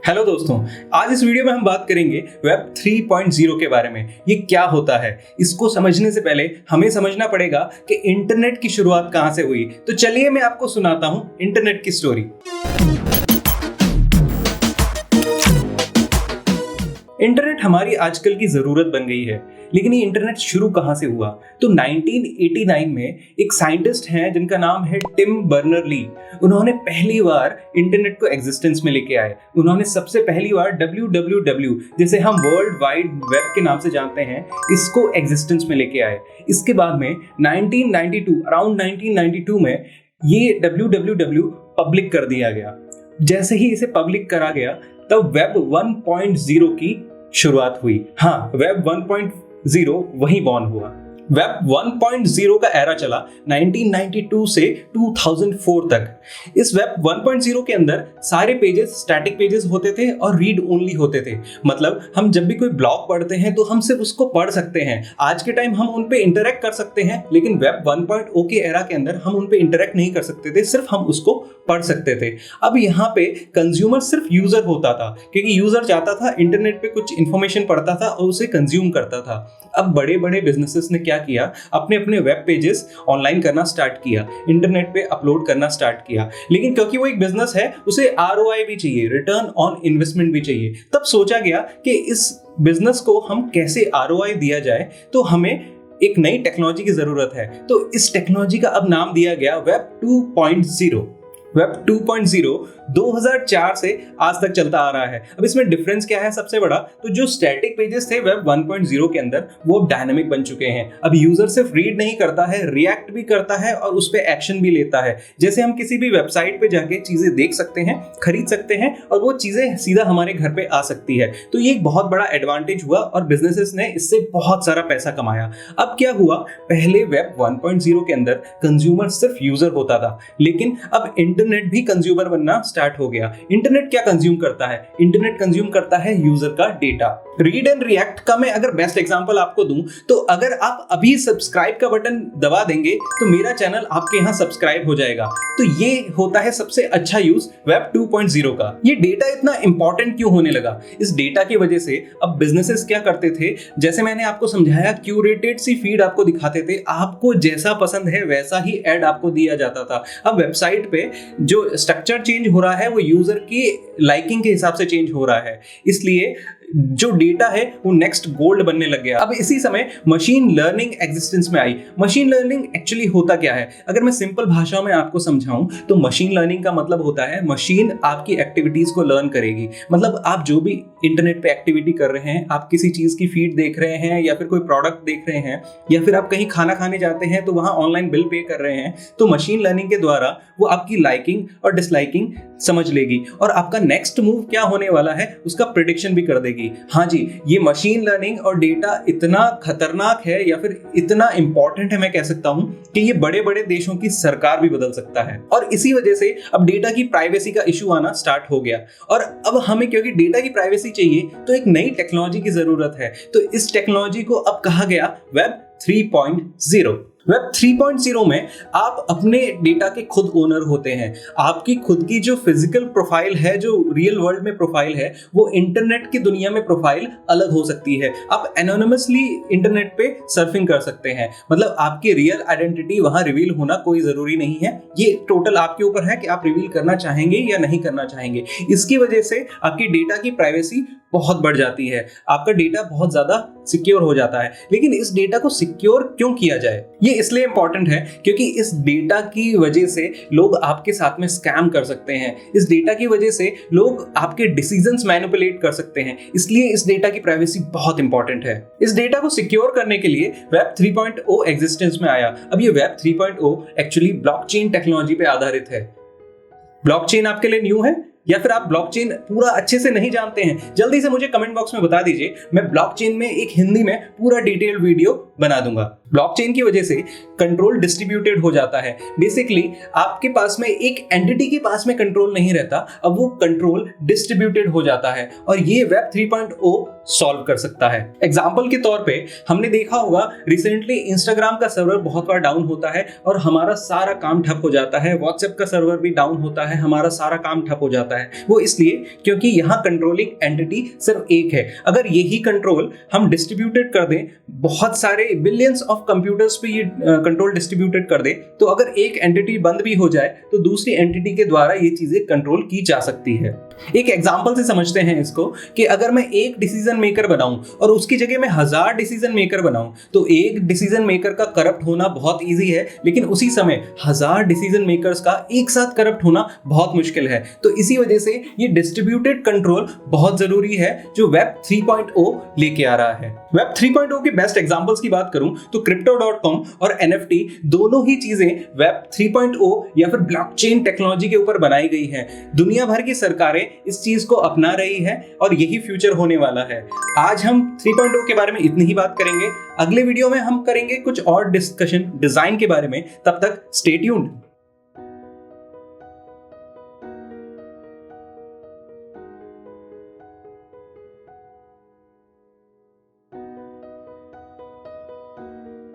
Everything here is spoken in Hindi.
हेलो दोस्तों, आज इस वीडियो में हम बात करेंगे वेब 3.0 के बारे में। ये क्या होता है, इसको समझने से पहले हमें समझना पड़ेगा कि इंटरनेट की शुरुआत कहां से हुई। तो चलिए मैं आपको सुनाता हूं इंटरनेट की स्टोरी। इंटरनेट हमारी आजकल की जरूरत बन गई है, लेकिन ये इंटरनेट शुरू कहां से हुआ? तो 1989 में एक साइंटिस्ट हैं जिनका नाम है टिम बर्नर-ली। उन्होंने पहली बार इंटरनेट को एग्जिस्टेंस में लेके आए। उन्होंने सबसे पहली बार www, जिसे हम वर्ल्ड वाइड वेब के नाम से जानते हैं, इसको एग्जिस्टेंस में लेके आए। इसके बाद में 1992 अराउंड 1992 में ये www पब्लिक कर दिया गया। जैसे ही इसे पब्लिक करा गया तब वेब 1.0 की शुरुआत हुई। हाँ, वेब 1.0 वहीं बॉर्न हुआ। वेब 1.0 का एरा चला 1992 से 2004 तक। इस वेब 1.0 के अंदर सारे पेजेस स्टैटिक पेजेस होते थे और रीड ओनली होते थे। मतलब हम जब भी कोई ब्लॉग पढ़ते हैं तो हम सिर्फ उसको पढ़ सकते हैं। आज के टाइम हम उन पे इंटरेक्ट कर सकते हैं, लेकिन वेब 1.0 के एरा के अंदर हम उन पे इंटरेक्ट नहीं कर सकते थे, सिर्फ हम उसको पढ़ सकते थे। अब यहाँ पे कंज्यूमर सिर्फ यूजर होता था, क्योंकि यूजर जाता था इंटरनेट पे कुछ इंफॉर्मेशन पढ़ता था और उसे कंज्यूम करता था। अब बड़े बड़े बिजनेसेस ने क्या किया, अपने अपने वेब पेजेस ऑनलाइन करना स्टार्ट किया, इंटरनेट पे अपलोड करना स्टार्ट किया। लेकिन क्योंकि वो एक बिजनेस है, उसे ROI भी चाहिए, रिटर्न ऑन इन्वेस्टमेंट भी चाहिए। तब सोचा गया कि इस बिजनेस को हम कैसे ROI दिया जाए, तो हमें एक नई टेक्नोलॉजी की जरूरत है। तो इस टेक्नोलॉजी का अब नाम दिया गया वेब 2.0। वेब 2.0 2004 से आज तक चलता आ रहा है। अब इसमें डिफरेंस क्या है सबसे बड़ा? तो जो स्टैटिक पेजेस थे वेब 1.0 के अंदर, वो अब डायनामिक बन चुके हैं। अब यूजर सिर्फ रीड नहीं करता है, रिएक्ट भी करता है और उस पर एक्शन भी लेता है। जैसे हम किसी भी वेबसाइट पे जाके चीजें देख सकते हैं, खरीद सकते हैं और वो चीजें सीधा हमारे घर पे आ सकती है। तो ये एक बहुत बड़ा एडवांटेज हुआ और बिजनेसेस ने इससे बहुत सारा पैसा कमाया। अब क्या हुआ, पहले वेब 1.0 के अंदर कंज्यूमर सिर्फ यूजर होता था, लेकिन अब इंटरनेट भी कंज्यूमर बनना स्टार्ट हो गया। इंटरनेट क्या कंज्यूम करता है? इंटरनेट कंज्यूम करता है यूजर का डेटा। रीड एंड रिएक्ट का मैं अगर बेस्ट एग्जांपल आपको दूं, तो अगर आप अभी सब्सक्राइब का बटन दबा देंगे तो मेरा चैनल आपके यहां सब्सक्राइब हो जाएगा। तो ये होता है सबसे अच्छा यूज वेब 2.0 का। ये डेटा इतना इंपॉर्टेंट क्यों होने लगा? इस डेटा की वजह से अब बिजनेसेस क्या करते थे, जैसे मैंने आपको समझाया, क्यूरेटेड सी फीड आपको दिखाते थे, आपको जैसा पसंद है वैसा ही एड आपको दिया जाता था। अब वेबसाइट पे जो स्ट्रक्चर चेंज हो रहा है वो यूजर की लाइकिंग के हिसाब से चेंज हो रहा है, इसलिए जो डेटा है वो नेक्स्ट गोल्ड बनने लग गया। अब इसी समय मशीन लर्निंग एग्जिस्टेंस में आई। मशीन लर्निंग एक्चुअली होता क्या है? अगर मैं सिंपल भाषा में आपको समझाऊं तो मशीन लर्निंग का मतलब होता है मशीन आपकी एक्टिविटीज को लर्न करेगी। मतलब आप जो भी इंटरनेट पे एक्टिविटी कर रहे हैं, आप किसी चीज की फीड देख रहे हैं या फिर कोई प्रोडक्ट देख रहे हैं या फिर आप कहीं खाना खाने जाते हैं तो वहां ऑनलाइन बिल पे कर रहे हैं, तो मशीन लर्निंग के द्वारा वो आपकी लाइकिंग और डिसलाइकिंग समझ लेगी और आपका नेक्स्ट मूव क्या होने वाला है उसका प्रेडिक्शन भी कर देगी। हाँ जी, ये मशीन लर्निंग और डेटा इतना खतरनाक है या फिर इतना इंपॉर्टेंट है, मैं कह सकता हूं कि ये बड़े बड़े देशों की सरकार भी बदल सकता है। और इसी वजह से अब डेटा की प्राइवेसी का इशू आना स्टार्ट हो गया। और अब हमें क्योंकि डेटा की प्राइवेसी चाहिए तो एक नई टेक्नोलॉजी की जरूरत है। तो इस टेक्नोलॉजी को अब कहा गया वेब 3.0। वेब 3.0 में आप अपने डेटा के खुद ओनर होते हैं। आपकी खुद की जो फिजिकल प्रोफाइल है, जो रियल वर्ल्ड में प्रोफाइल है, वो इंटरनेट की दुनिया में प्रोफाइल अलग हो सकती है। आप एनोनिमसली इंटरनेट पे सर्फिंग कर सकते हैं। मतलब आपकी रियल आइडेंटिटी वहां रिवील होना कोई जरूरी नहीं है। ये टोटल आपके ऊपर है कि आप रिवील करना चाहेंगे या नहीं करना चाहेंगे। इसकी वजह से आपकी डेटा की प्राइवेसी बहुत बढ़ जाती है, आपका डेटा बहुत ज्यादा सिक्योर हो जाता है। लेकिन इस डेटा को सिक्योर क्यों किया जाए? ये इसलिए इंपॉर्टेंट है क्योंकि इस डेटा की वजह से लोग आपके साथ में स्कैम कर सकते हैं। इस डेटा की वजह से लोग आपके डिसीजंस मैनिपुलेट कर सकते हैं। इसलिए इस डेटा की प्राइवेसी बहुत इंपॉर्टेंट है। इस डेटा को सिक्योर करने के लिए वेब 3.0 एग्जिस्टेंस में आया। अब ये वेब 3.0 एक्चुअली ब्लॉकचेन टेक्नोलॉजी पे आधारित है। ब्लॉकचेन आपके लिए न्यू है या फिर आप ब्लॉकचेन पूरा अच्छे से नहीं जानते हैं? जल्दी से मुझे कमेंट बॉक्स में बता दीजिए। मैं ब्लॉकचेन में एक हिंदी में पूरा डिटेल्ड वीडियो बना दूंगा। ब्लॉकचेन की वजह से कंट्रोल डिस्ट्रीब्यूटेड हो जाता है। बेसिकली आपके पास में एक एंटिटी के पास में कंट्रोल नहीं रहता, अब वो कंट्रोल डिस्ट्रीब्यूटेड हो जाता है और ये वेब 3.0 सॉल्व कर सकता है। एग्जाम्पल के तौर पे हमने देखा होगा रिसेंटली इंस्टाग्राम का सर्वर बहुत बार डाउन होता है और हमारा सारा काम ठप हो जाता है। व्हाट्सएप का सर्वर भी डाउन होता है, हमारा सारा काम ठप हो जाता है। वो इसलिए क्योंकि यहाँ कंट्रोलिंग एंटिटी सिर्फ एक है। अगर यही कंट्रोल हम डिस्ट्रीब्यूटेड कर दें, बहुत सारे बिलियंस ऑफ कंप्यूटर्स पे ये कंट्रोल डिस्ट्रीब्यूटेड कर दें, तो अगर एक एंटिटी बंद भी हो जाए तो दूसरी एंटिटी के द्वारा ये चीजें कंट्रोल की जा सकती है। एक एग्जांपल से समझते हैं इसको कि अगर मैं एक डिसीजन मेकर बनाऊं और उसकी जगह मैं 1000 डिसीजन मेकर बनाऊं, तो एक डिसीजन मेकर का करप्ट होना बहुत इजी है, लेकिन उसी समय 1000 डिसीजन मेकर्स का एक साथ करप्ट होना बहुत मुश्किल है। तो इसी वजह से ये डिस्ट्रीब्यूटेड कंट्रोल बहुत जरूरी है जो वेब 3.0 लेके आ रहा है। वेब 3.0 के बेस्ट एग्जांपल्स की बात करूं तो crypto.com और NFT दोनों ही चीजें वेब 3.0 या फिर ब्लॉकचेन टेक्नोलॉजी के ऊपर बनाई गई हैं। दुनिया भर की सरकारें इस चीज को अपना रही है और यही फ्यूचर होने वाला है। आज हम 3.0 के बारे में इतनी ही बात करेंगे। अगले वीडियो में हम करेंगे कुछ और डिस्कशन डिजाइन के बारे में। तब तक स्टे ट्यून्ड।